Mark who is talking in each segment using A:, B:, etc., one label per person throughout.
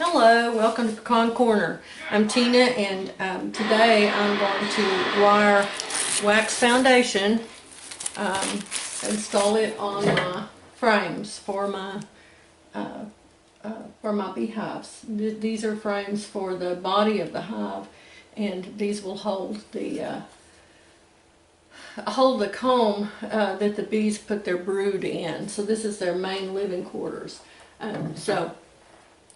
A: Hello, welcome to Pecan Corner. I'm Tina, and today I'm going to wire wax foundation, install it on my frames for my beehives. These are frames for the body of the hive, and these will hold the comb that the bees put their brood in. So this is their main living quarters.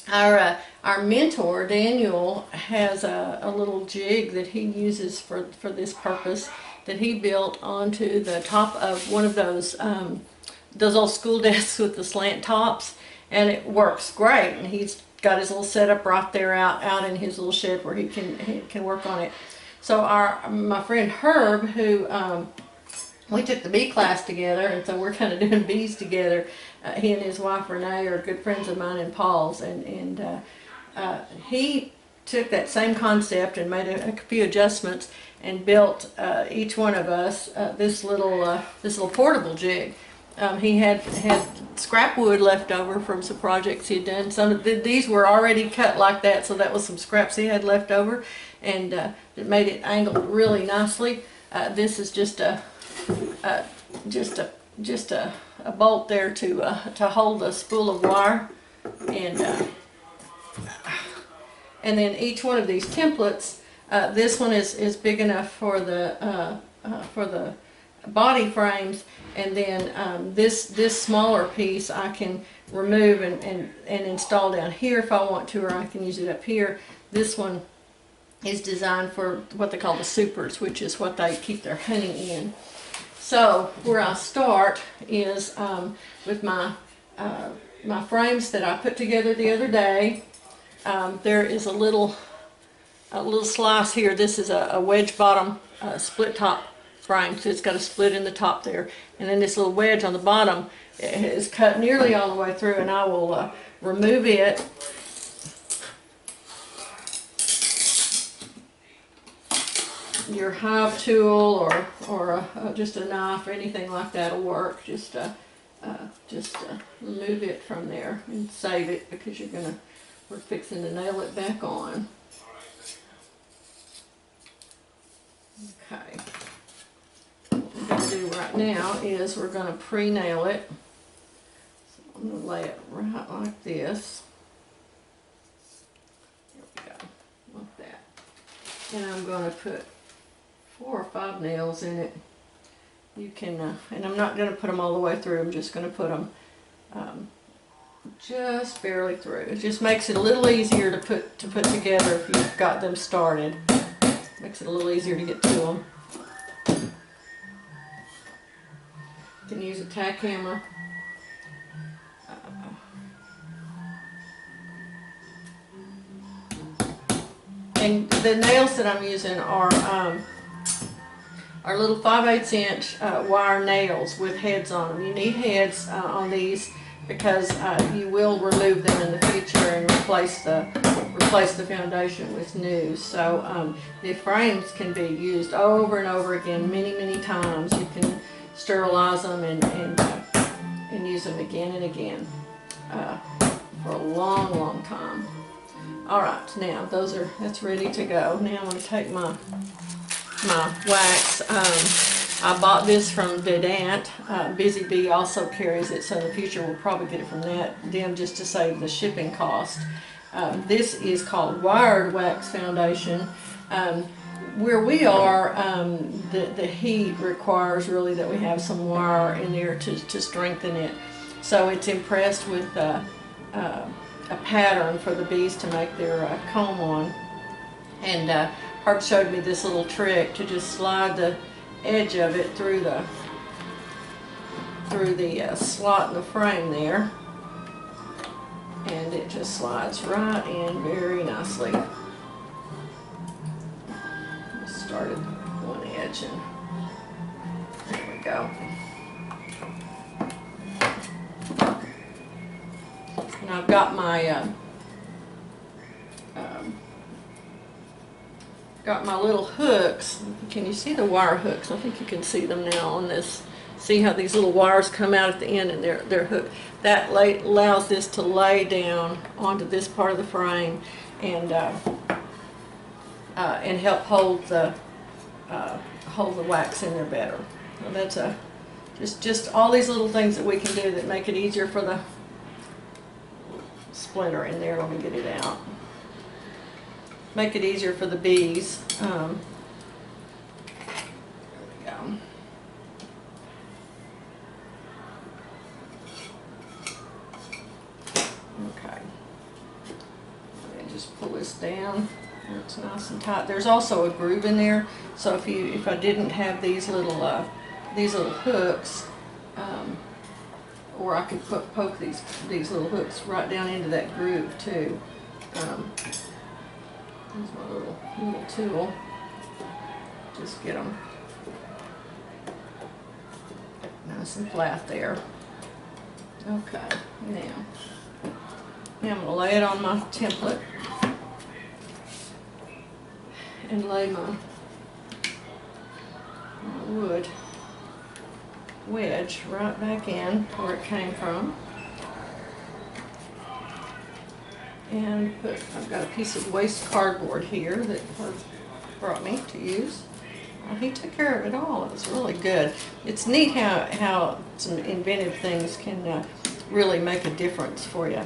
A: Our mentor, Daniel, has a little jig that he uses for this purpose that he built onto the top of one of those old school desks with the slant tops, and it works great. And he's got his little setup right there out in his little shed where he can work on it. So my friend Herb, who we took the bee class together, and so we're kind of doing bees together. He and his wife Renee are good friends of mine and Paul's, and he took that same concept and made a few adjustments and built each one of us this little portable jig. He had scrap wood left over from some projects he'd done. Some of these were already cut like that, so that was some scraps he had left over, and it made it angled really nicely. This is just a bolt there to hold a spool of wire, and then each one of these templates. This one is big enough for the body frames, and then this smaller piece I can remove and install down here if I want to, or I can use it up here. This one is designed for what they call the supers, which is what they keep their honey in. So where I start is with my frames that I put together the other day. There is a little slice here. This is a wedge bottom split top frame, so it's got a split in the top there, and then this little wedge on the bottom is cut nearly all the way through, and I will remove it. Your hive tool or just a knife or anything like that will work. Just remove it from there and save it, because we're fixing to nail it back on. Okay. What we're going to do right now is we're going to pre-nail it. So I'm going to lay it right like this. There we go, like that. And I'm going to put 4 or 5 nails in it. You can, and I'm not going to put them all the way through. I'm just going to put them just barely through. It just makes it a little easier to put together if you've got them started. Makes it a little easier to get to them. You can use a tack hammer. And the nails that I'm using are little 5/8 inch wire nails with heads on them. You need heads on these because you will remove them in the future and replace the foundation with new. So the frames can be used over and over again many times. You can sterilize them and use them again and again for a long time. Alright, now that's ready to go. Now I'm going to take my wax. I bought this from Vedant. Busy Bee also carries it, so in the future we'll probably get it from them just to save the shipping cost. This is called wired wax foundation. Where we are, the heat requires really that we have some wire in there to strengthen it. So it's impressed with a pattern for the bees to make their comb on. And Herb showed me this little trick to just slide the edge of it through the slot in the frame there, and it just slides right in very nicely. Just start at one edge, and there we go. And I've got my little hooks. Can you see the wire hooks? I think you can see them now on this See how these little wires come out at the end and they're hooked. That allows this to lay down onto this part of the frame and help hold the wax in there better. So that's just all these little things that we can do that make it easier for the splinter in there. Let me get it out. Make it easier for the bees. There we go. Okay. And just pull this down. It's nice and tight. There's also a groove in there, so if I didn't have these little hooks, or I could poke these little hooks right down into that groove too. Here's my little tool. Just get them nice and flat there. Okay, now I'm going to lay it on my template and lay my wood wedge right back in where it came from. And I've got a piece of waste cardboard here that Herb brought me to use. He took care of it all. It was really good. It's neat how some inventive things can really make a difference for you.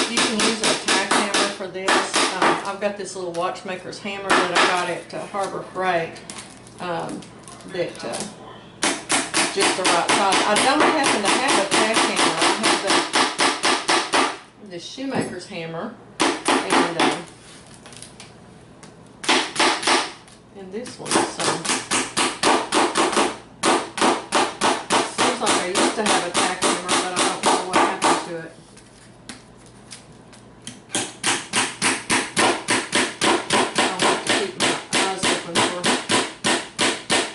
A: You can use a tack hammer for this. I've got this little watchmaker's hammer that I got at Harbor Freight that just the right size. I don't happen to have a tack hammer. I have the shoemaker's hammer and this one. So seems like I used to have a tack hammer, but I don't know what happened to it. I'll have to keep my eyes open for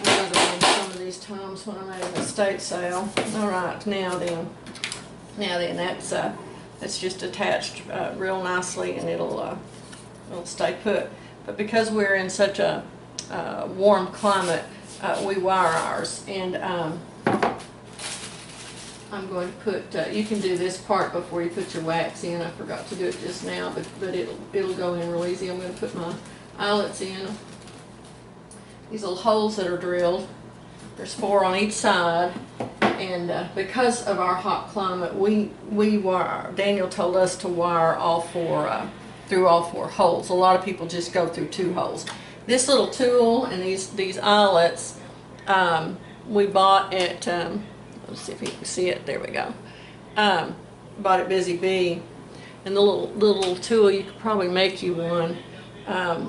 A: another one some of these times when I'm at an estate sale. All right, now then, that's just attached real nicely, and it'll stay put. But because we're in such a warm climate, we wire ours, and I'm going to put. You can do this part before you put your wax in. I forgot to do it just now, but it'll go in real easy. I'm going to put my eyelets in. These little holes that are drilled. There's 4 on each side. And because of our hot climate, we wire. Daniel told us to wire all 4 through all 4 holes. A lot of people just go through 2 holes. This little tool and these eyelets we bought at let's see if you can see it. There we go. Bought at Busy Bee, and the little tool, you could probably make you one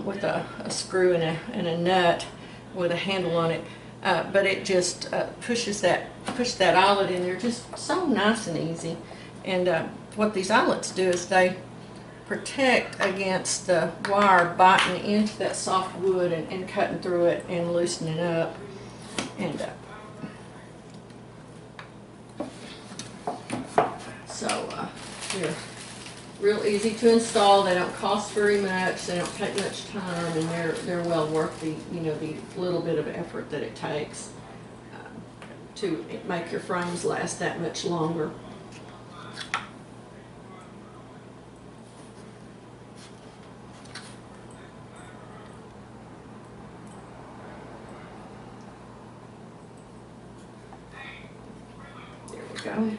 A: with a screw and a nut with a handle on it. But it just pushes that eyelet in there just so nice and easy. And what these eyelets do is they protect against the wire biting into that soft wood and cutting through it and loosening up. And they're real easy to install. They don't cost very much. They don't take much time, and they're well worth the little bit of effort that it takes to make your frames last that much longer. There we go.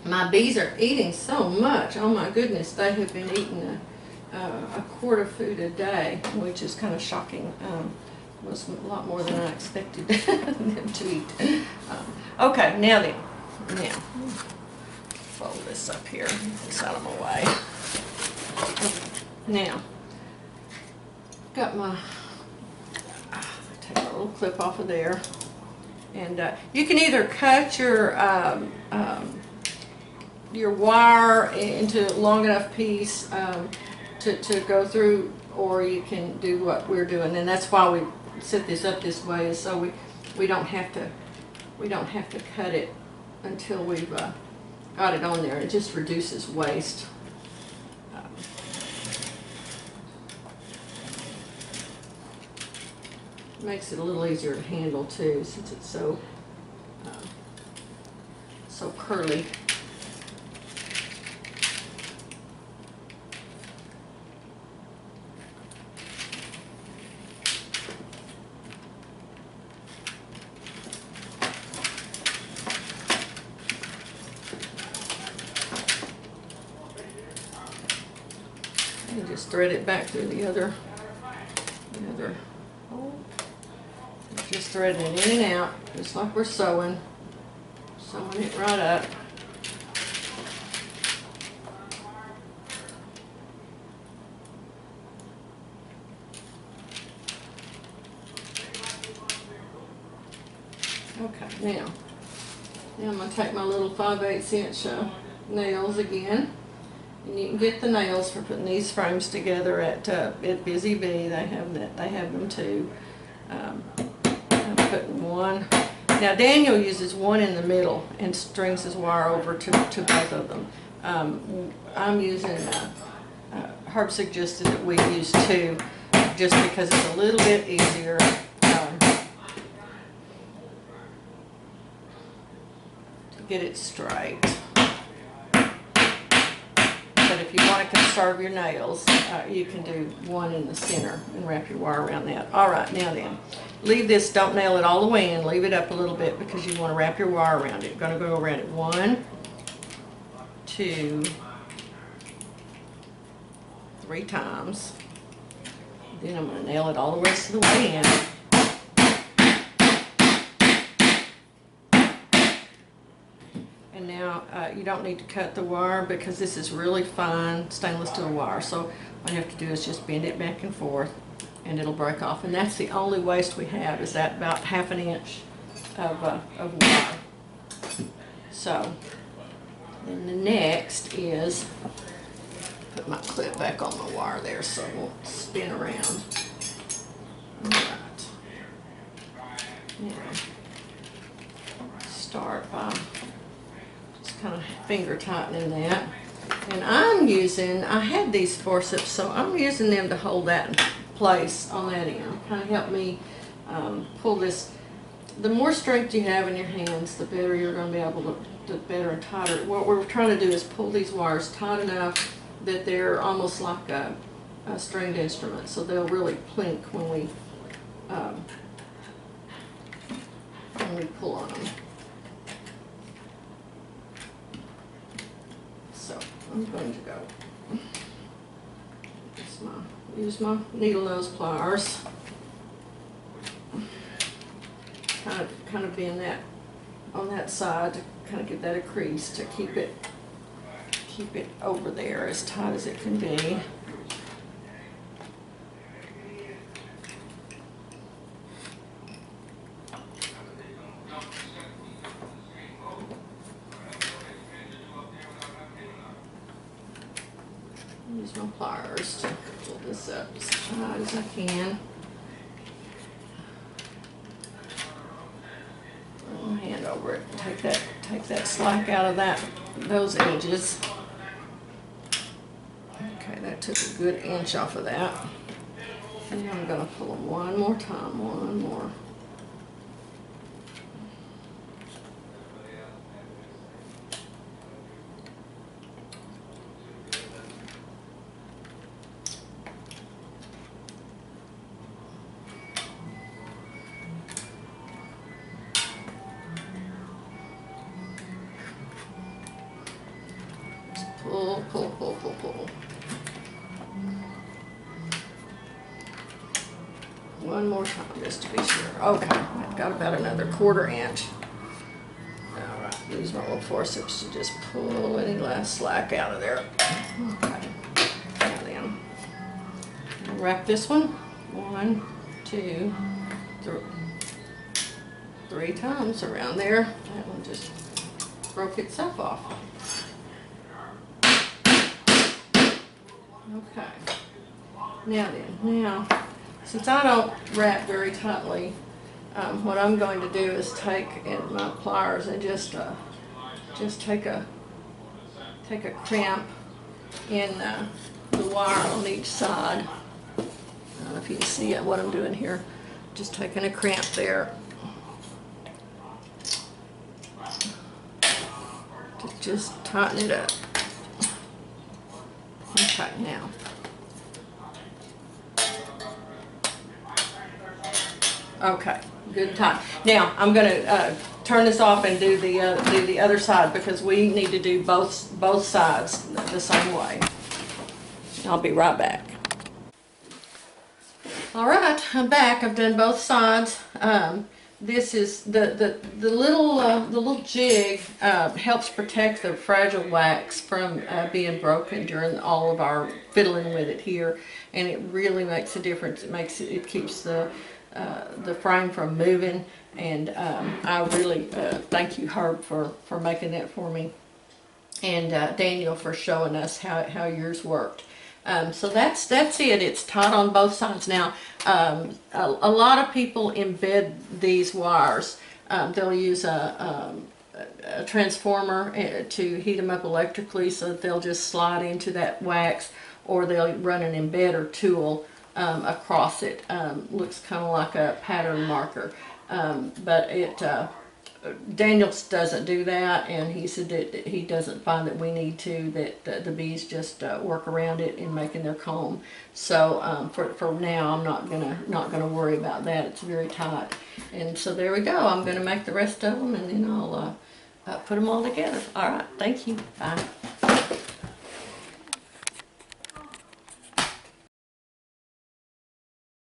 A: My bees are eating so much. Oh my goodness, they have been eating a quart of food a day, which is kind of shocking. Was a lot more than I expected them to eat. Okay, now fold this up here. Get this out of my way. Now, got my take a little clip off of there, and you can either cut your wire into a long enough piece to go through, or you can do what we're doing, and that's why we set this up this way, is so we don't have to cut it until we've got it on there. It just reduces waste. Makes it a little easier to handle too, since it's so so curly. And just thread it back through the other hole. Just threading it in and out, just like we're sewing it right up. Okay, now I'm going to take my little 5/8 inch nails again. And you can get the nails for putting these frames together at Busy Bee. They have them too. I'm putting one. Now Daniel uses one in the middle and strings his wire over to both of them. I'm using. Herb suggested that we use two, just because it's a little bit easier. To get it straight. But if you want to conserve your nails, you can do one in the center and wrap your wire around that. All right, now then, leave this, don't nail it all the way in, leave it up a little bit because you want to wrap your wire around it. You're going to go around it 1, 2, 3 times. Then I'm going to nail it all the rest of the way in. And now you don't need to cut the wire because this is really fine stainless steel wire. So all you have to do is just bend it back and forth and it'll break off. And that's the only waste we have, is that about 1/2 inch of wire. So then the next is, put my clip back on my wire there so it won't spin around. All right. Now start by kind of finger tightening that. And I had these forceps, so I'm using them to hold that in place on that end. Kind of help me pull this. The more strength you have in your hands, the better you're going to be able to better and tighter. What we're trying to do is pull these wires tight enough that they're almost like a stringed instrument, so they'll really plink when we pull on them. So I'm going to go use my needle nose pliers, kind of bend that on that side to kind of give that a crease to keep it over there as tight as it can be. Use my pliers to pull this up as tight as I can. Put my hand over it and take that slack out of those edges. Okay, that took a good inch off of that. And I'm going to pull them one more time, one more. Pull, pull, pull, pull, pull. One more time just to be sure. Okay, I've got about another 1/4 inch. All right, use my little forceps to just pull any last slack out of there. Okay, now then, I'll wrap this one 1, 2, 3 times around there. That one just broke itself off. Okay, now since I don't wrap very tightly, what I'm going to do is take my pliers and just take a crimp in the wire on each side. I don't know if you can see what I'm doing here. Just taking a crimp there. To just tighten it up. Okay, now. Okay, good and tight. Now I'm going to turn this off and do the other side, because we need to do both sides the same way. I'll be right back. All right, I'm back. I've done both sides. This is the little jig helps protect the fragile wax from being broken during all of our fiddling with it here, and it really makes a difference. It keeps the frame from moving, and I really thank you, Herb, for making that for me, and Daniel for showing us how yours worked. So that's it. It's taut on both sides. Now, a lot of people embed these wires. They'll use a transformer to heat them up electrically, so that they'll just slide into that wax, or they'll run an embedder tool across it. Looks kind of like a pattern marker, but Daniel doesn't do that, and he said that he doesn't find that we need to, that the bees just work around it in making their comb. So for now, I'm not gonna worry about that. It's very tight, and so there we go. I'm gonna make the rest of them, and then I'll put them all together. All right, thank you. Bye.